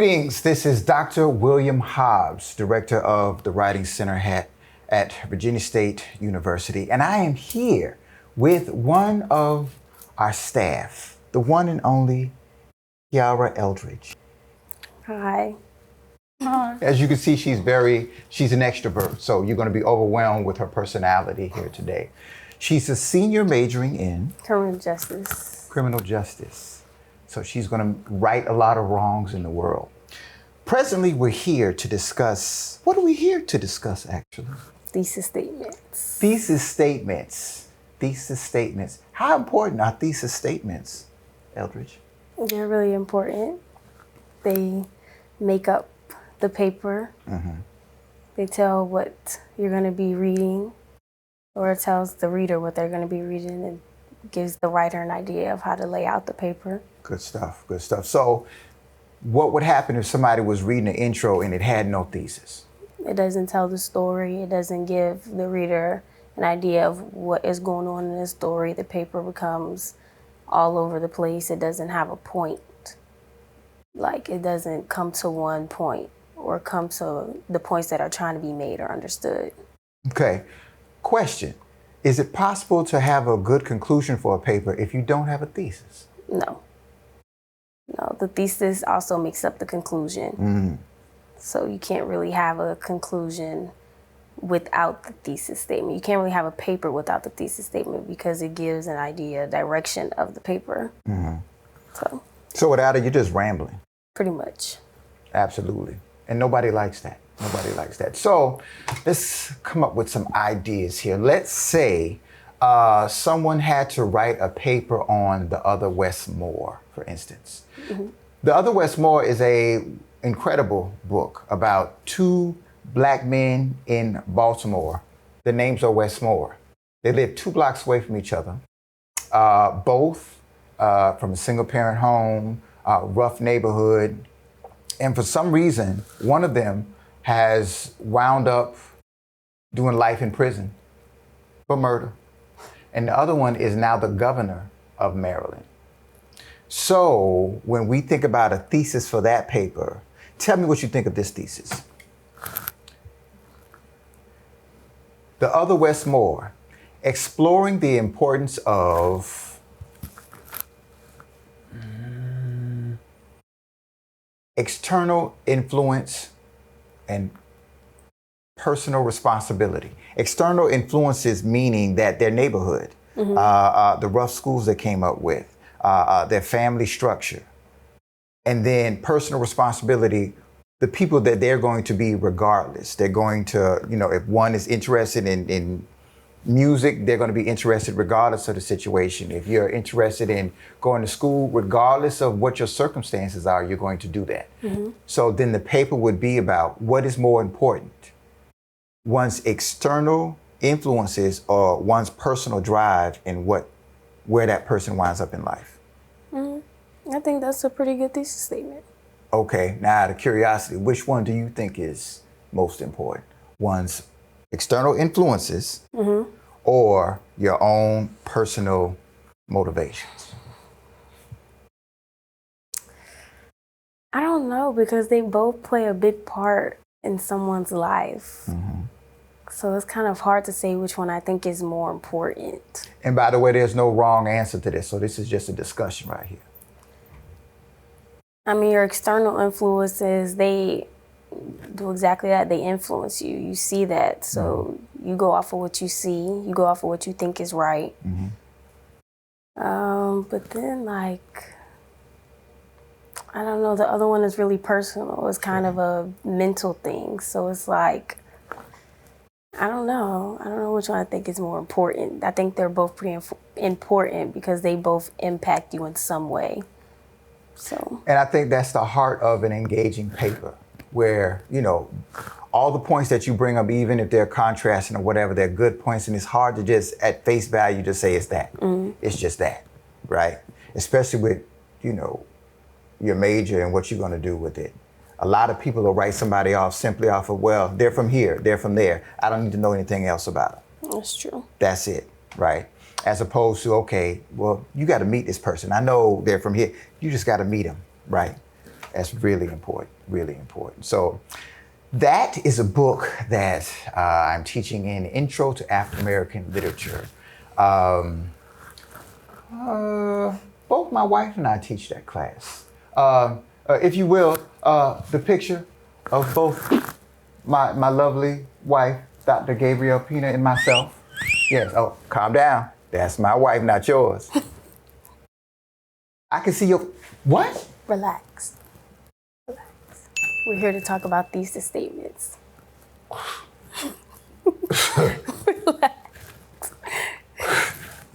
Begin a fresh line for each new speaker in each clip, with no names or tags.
Greetings, this is Dr. William Hobbs, Director of the Writing Center at Virginia State University, and I am here with one of our staff, the one and only Kiara Eldridge.
Hi.
As you can see, she's an extrovert, so you're going to be overwhelmed with her personality here today. She's a senior majoring in
Criminal justice.
Criminal justice. So she's going to right a lot of wrongs in the world. Presently, we're here to discuss, what are we here to discuss actually?
Thesis statements.
Thesis statements. Thesis statements. How important are thesis statements, Eldridge?
They're really important. They make up the paper.
Mm-hmm.
They tell what you're going to be reading, or it tells the reader what they're going to be reading, and gives the writer an idea of how to lay out the paper.
Good stuff, good stuff. So what would happen if somebody was reading an intro and it had no thesis?
It doesn't tell the story. It doesn't give the reader an idea of what is going on in the story. The paper becomes all over the place. It doesn't have a point. Like, it doesn't come to one point or come to the points that are trying to be made or understood.
Okay. Question. Is it possible to have a good conclusion for a paper if you don't have a thesis?
No. No, the thesis also makes up the conclusion.
Mm.
So you can't really have a conclusion without the thesis statement. You can't really have a paper without the thesis statement because it gives an idea, direction of the paper.
Mm-hmm. So without it, you're just rambling.
Pretty much.
Absolutely. And nobody likes that. Nobody likes that. So let's come up with some ideas here. Let's say someone had to write a paper on The Other Westmore, for instance. Mm-hmm. The Other Westmore is an incredible book about two black men in Baltimore. The names are Westmore. They live 2 blocks away from each other, both from a single parent home, rough neighborhood. And for some reason, one of them has wound up doing life in prison for murder. And the other one is now the governor of Maryland. So when we think about a thesis for that paper, tell me what you think of this thesis. The Other Westmore, exploring the importance of external influence and personal responsibility. External influences meaning that their neighborhood, the rough schools they came up with, their family structure, and then personal responsibility, the people that they're going to be regardless. They're going to, if one is interested in music, they're going to be interested regardless of the situation. If you're interested in going to school, regardless of what your circumstances are, you're going to do that. Mm-hmm. So then the paper would be about what is more important, one's external influences or one's personal drive and where that person winds up in life.
Mm-hmm. I think that's a pretty good thesis statement.
Okay, now out of curiosity, which one do you think is most important? One's external influences or your own personal motivations?
I don't know, because they both play a big part in someone's life. Mm-hmm. So it's kind of hard to say which one I think is more important.
And by the way, there's no wrong answer to this. So this is just a discussion right here.
I mean, your external influences, they do exactly that. They influence you. You see that. So you go off of what you see. You go off of what you think is right. Mm-hmm. But then, I don't know, the other one is really personal. It's kind of a mental thing. So it's like, I don't know. I don't know which one I think is more important. I think they're both pretty important because they both impact you in some way. So.
And I think that's the heart of an engaging paper, where, all the points that you bring up, even if they're contrasting or whatever, they're good points. And it's hard to just, at face value, just say it's that. Mm-hmm. It's just that, right? Especially with, your major and what you're going to do with it. A lot of people will write somebody off simply off of, well, they're from here, they're from there. I don't need to know anything else about them.
That's true.
That's it, right? As opposed to, okay, well, you got to meet this person. I know they're from here. You just got to meet them, right? That's really important, really important. So that is a book that I'm teaching in Intro to African American Literature. Both my wife and I teach that class. If you will, the picture of both my lovely wife, Dr. Gabrielle Pina, and myself. Yes, oh, calm down. That's my wife, not yours. I can see your, what?
Relax. Relax. We're here to talk about thesis statements. Relax.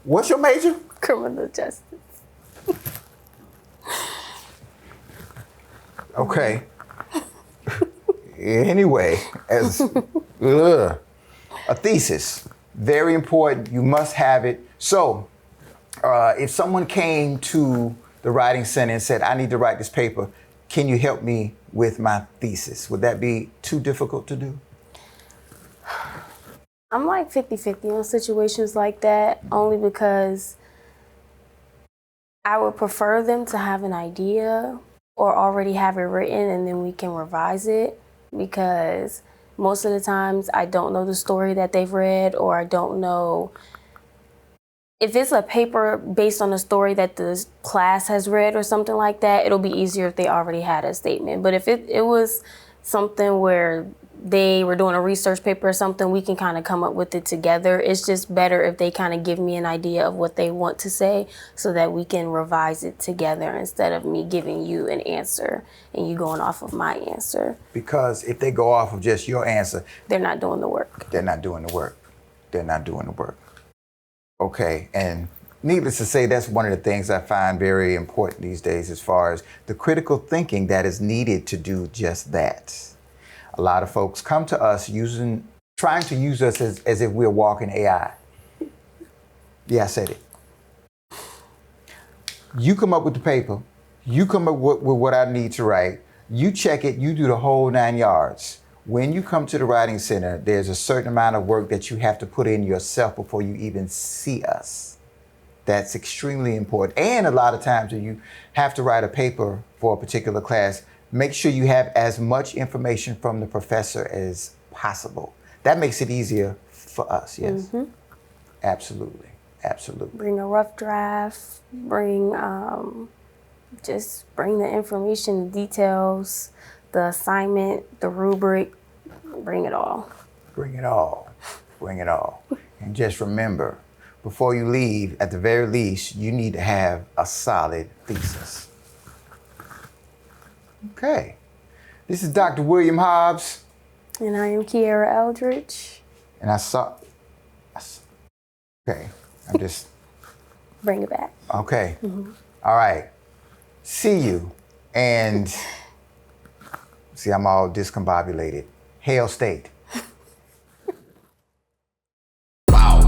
What's your major?
Criminal justice.
Okay. Anyway, as a thesis, very important. You must have it. So, if someone came to the writing center and said, "I need to write this paper. Can you help me with my thesis?" Would that be too difficult to do?
I'm like 50-50 on situations like that, only because I would prefer them to have an idea or already have it written and then we can revise it, because most of the times I don't know the story that they've read, or I don't know if it's a paper based on a story that the class has read or something like that. It'll be easier if they already had a statement. But if it was something where they were doing a research paper or something, we can kind of come up with it together. It's just better if they kind of give me an idea of what they want to say so that we can revise it together instead of me giving you an answer and you going off of my answer.
Because if they go off of just your answer,
they're not doing the work.
They're not doing the work. They're not doing the work. Okay, and needless to say, that's one of the things I find very important these days as far as the critical thinking that is needed to do just that. A lot of folks come to us trying to use us as if we're walking AI. Yeah, I said it. You come up with the paper, you come up with what I need to write, you check it, you do the whole 9 yards. When you come to the writing center, there's a certain amount of work that you have to put in yourself before you even see us. That's extremely important. And a lot of times when you have to write a paper for a particular class, make sure you have as much information from the professor as possible. That makes it easier for us, yes? Mm-hmm. Absolutely, absolutely.
Bring a rough draft, just bring the information, the details, the assignment, the rubric, bring it all.
Bring it all, bring it all. And just remember, before you leave, at the very least, you need to have a solid thesis. Okay. This is Dr. William Hobbs.
And I am Kiera Eldridge.
And okay, I'm just...
Bring it back.
Okay. Mm-hmm. All right. See you. And see, I'm all discombobulated. Hail State.
Wow.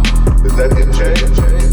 Is that it, Jay?